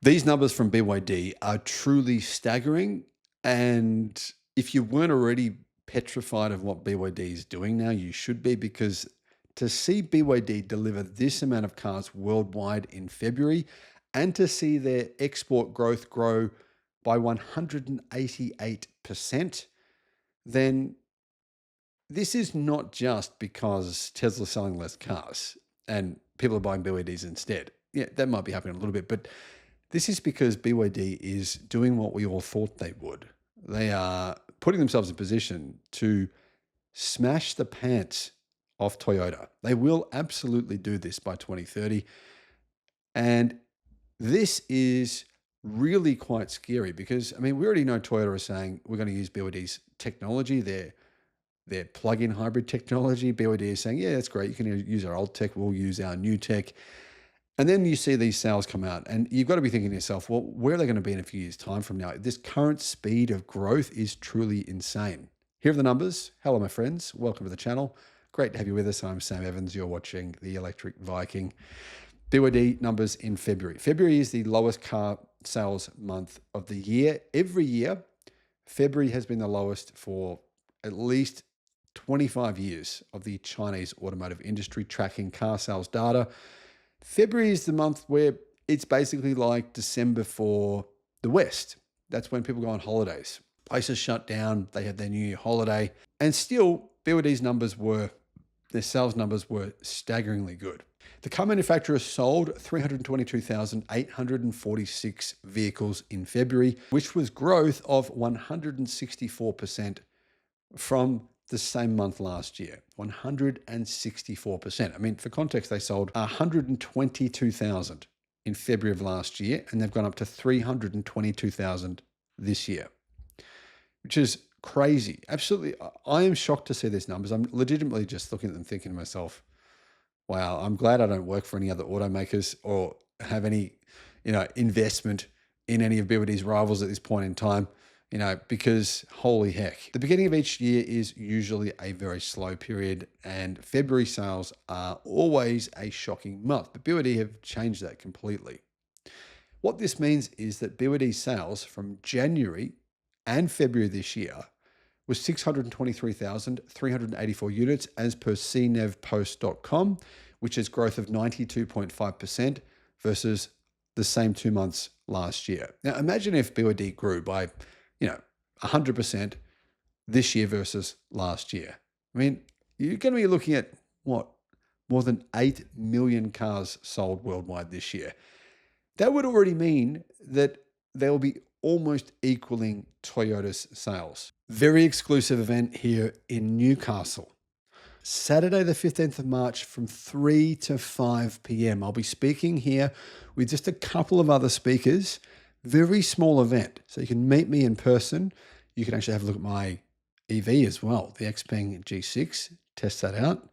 These numbers from BYD are truly staggering. And if you weren't already petrified of what BYD is doing now, you should be, because to see BYD deliver this amount of cars worldwide in February and to see their export growth grow by 188%, then this is not just because Tesla's selling less cars and people are buying BYDs instead. Yeah, that might be happening a little bit, but this is because BYD is doing what we all thought they would. They are putting themselves in position to smash the pants off Toyota. They will absolutely do this by 2030. And this is really quite scary because, I mean, we already know Toyota is saying we're going to use BYD's technology, their plug-in hybrid technology. BYD is saying, yeah, that's great. You can use our old tech. We'll use our new tech. And then you see these sales come out and you've got to be thinking to yourself, well, where are they going to be in a few years' time from now? This current speed of growth is truly insane. Here are the numbers. Hello, my friends. Welcome to the channel. Great to have you with us. I'm Sam Evans. You're watching The Electric Viking. BYD numbers in February. February is the lowest car sales month of the year. Every year, February has been the lowest for at least 25 years of the Chinese automotive industry tracking car sales data. February is the month where it's basically like December for the West. That's when people go on holidays. Places shut down. They have their New Year holiday. And still, BYD's their sales numbers were staggeringly good. The car manufacturer sold 322,846 vehicles in February, which was growth of 164% from the same month last year. 164%. I mean, for context, they sold 122,000 in February of last year, and they've gone up to 322,000 this year, which is crazy. Absolutely. I am shocked to see these numbers. I'm legitimately just looking at them thinking to myself, wow, I'm glad I don't work for any other automakers or have any, investment in any of BYD's rivals at this point in time, because holy heck. The beginning of each year is usually a very slow period, and February sales are always a shocking month, but BYD have changed that completely. What this means is that BYD sales from January and February this year was 623,384 units as per cnevpost.com, which is growth of 92.5% versus the same 2 months last year. Now, imagine if BYD grew by, 100% this year versus last year. I mean, you're going to be looking at what? More than 8 million cars sold worldwide this year. That would already mean that they'll be almost equaling Toyota's sales. Very exclusive event here in Newcastle. Saturday, the 15th of March from 3 to 5 p.m. I'll be speaking here with just a couple of other speakers. Very small event. So you can meet me in person. You can actually have a look at my EV as well, the Xpeng G6. Test that out.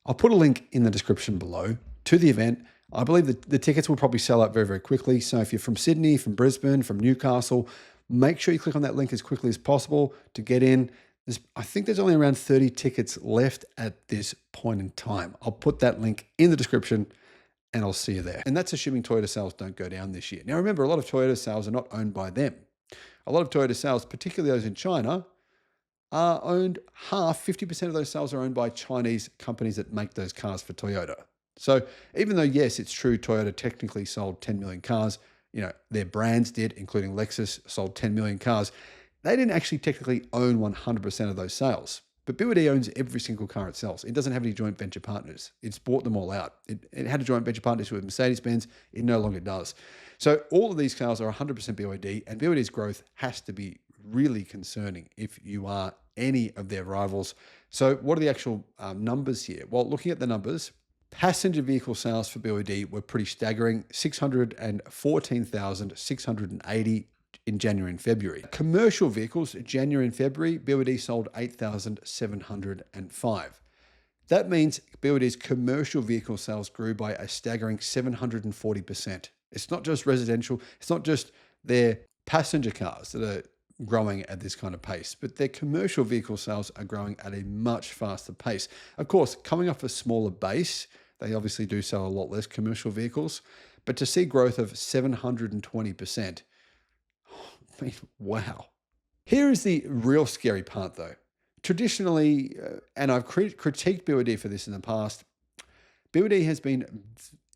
I'll put a link in the description below to the event. I believe that the tickets will probably sell out very, very quickly. So if you're from Sydney, from Brisbane, from Newcastle, make sure you click on that link as quickly as possible to get in. I think there's only around 30 tickets left at this point in time. I'll put that link in the description and I'll see you there. And that's assuming Toyota sales don't go down this year. Now remember, a lot of Toyota sales are not owned by them. A lot of Toyota sales, particularly those in China, are owned 50% of those sales are owned by Chinese companies that make those cars for Toyota. So even though, yes, it's true, Toyota technically sold 10 million cars, their brands did, including Lexus, sold 10 million cars. They didn't actually technically own 100% of those sales. But BYD owns every single car it sells. It doesn't have any joint venture partners. It's bought them all out. It had a joint venture partnership with Mercedes-Benz. It no longer does. So all of these cars are 100% BYD, and BYD's growth has to be really concerning if you are any of their rivals. So what are the actual numbers here? Well, looking at the numbers, passenger vehicle sales for BYD were pretty staggering, 614,680 in January and February. Commercial vehicles, January and February, BYD sold 8,705. That means BYD's commercial vehicle sales grew by a staggering 740%. It's not just residential, it's not just their passenger cars that are growing at this kind of pace, but their commercial vehicle sales are growing at a much faster pace. Of course, coming off a smaller base, they obviously do sell a lot less commercial vehicles, But to see growth of 720%, I mean, wow. Here is the real scary part though. Traditionally, and I've critiqued BYD for this in the past, BYD has been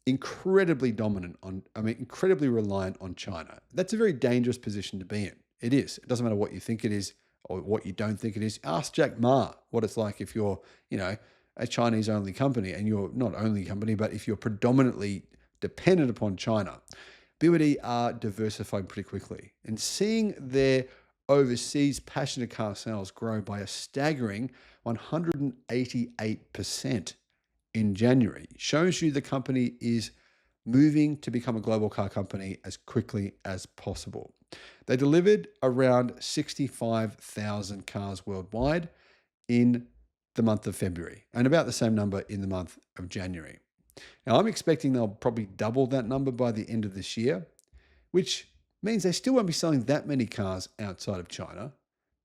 incredibly incredibly reliant on China. That's a very dangerous position to be in. It is. It doesn't matter what you think it is or what you don't think it is. Ask Jack Ma what it's like if you're, a Chinese only company, and you're not only company, but if you're predominantly dependent upon China. BYD are diversifying pretty quickly, and seeing their overseas passenger car sales grow by a staggering 188% in January shows you the company is moving to become a global car company as quickly as possible. They delivered around 65,000 cars worldwide in the month of February, and about the same number in the month of January. Now, I'm expecting they'll probably double that number by the end of this year, which means they still won't be selling that many cars outside of China.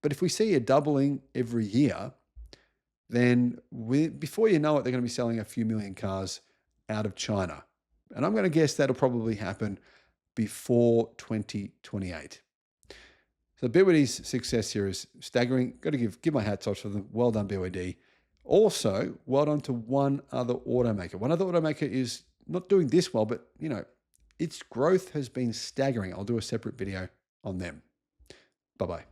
But if we see a doubling every year, then before you know it, they're going to be selling a few million cars out of China. And I'm going to guess that'll probably happen before 2028. So BYD's success here is staggering. Got to give my hats off to them. Well done, BYD. Also, well done to one other automaker. One other automaker is not doing this well, but its growth has been staggering. I'll do a separate video on them. Bye-bye.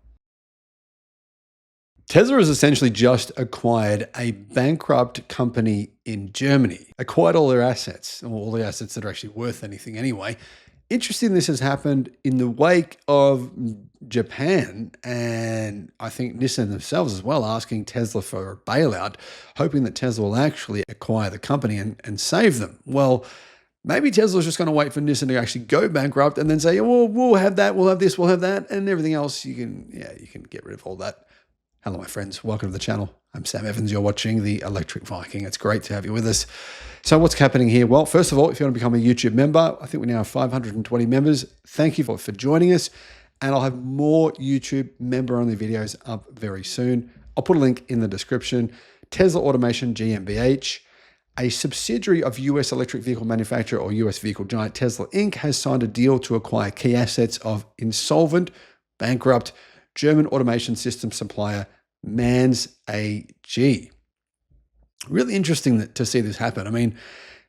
Tesla has essentially just acquired a bankrupt company in Germany, acquired all their assets, or all the assets that are actually worth anything anyway. Interesting, this has happened in the wake of Japan, and I think Nissan themselves as well, asking Tesla for a bailout, hoping that Tesla will actually acquire the company and save them. Well, maybe Tesla's just going to wait for Nissan to actually go bankrupt and then say, well, we'll have that, we'll have this, we'll have that, and everything else, you can get rid of all that. Hello, my friends. Welcome to the channel. I'm Sam Evans. You're watching The Electric Viking. It's great to have you with us. So what's happening here? Well, first of all, if you want to become a YouTube member, I think we now have 520 members. Thank you for joining us. And I'll have more YouTube member-only videos up very soon. I'll put a link in the description. Tesla Automation GmbH, a subsidiary of US electric vehicle manufacturer or US vehicle giant Tesla Inc., has signed a deal to acquire key assets of insolvent, bankrupt German automation system supplier Manz AG. Really interesting to see this happen. I mean,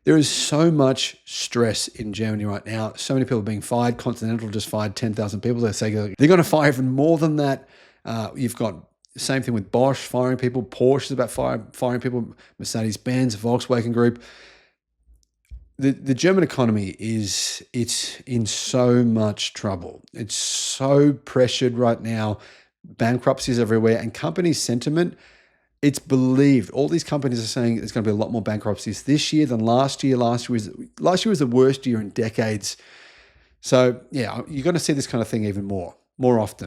there is so much stress in Germany right now. So many people are being fired. Continental just fired 10,000 people. They're saying they're going to fire even more than that. You've got the same thing with Bosch firing people. Porsche is about firing people. Mercedes-Benz, Volkswagen Group. The German economy it's in so much trouble. It's so pressured right now. Bankruptcies everywhere, and company sentiment, it's believed. All these companies are saying there's going to be a lot more bankruptcies this year than last year. Last year was the worst year in decades. So yeah, you're going to see this kind of thing even more often.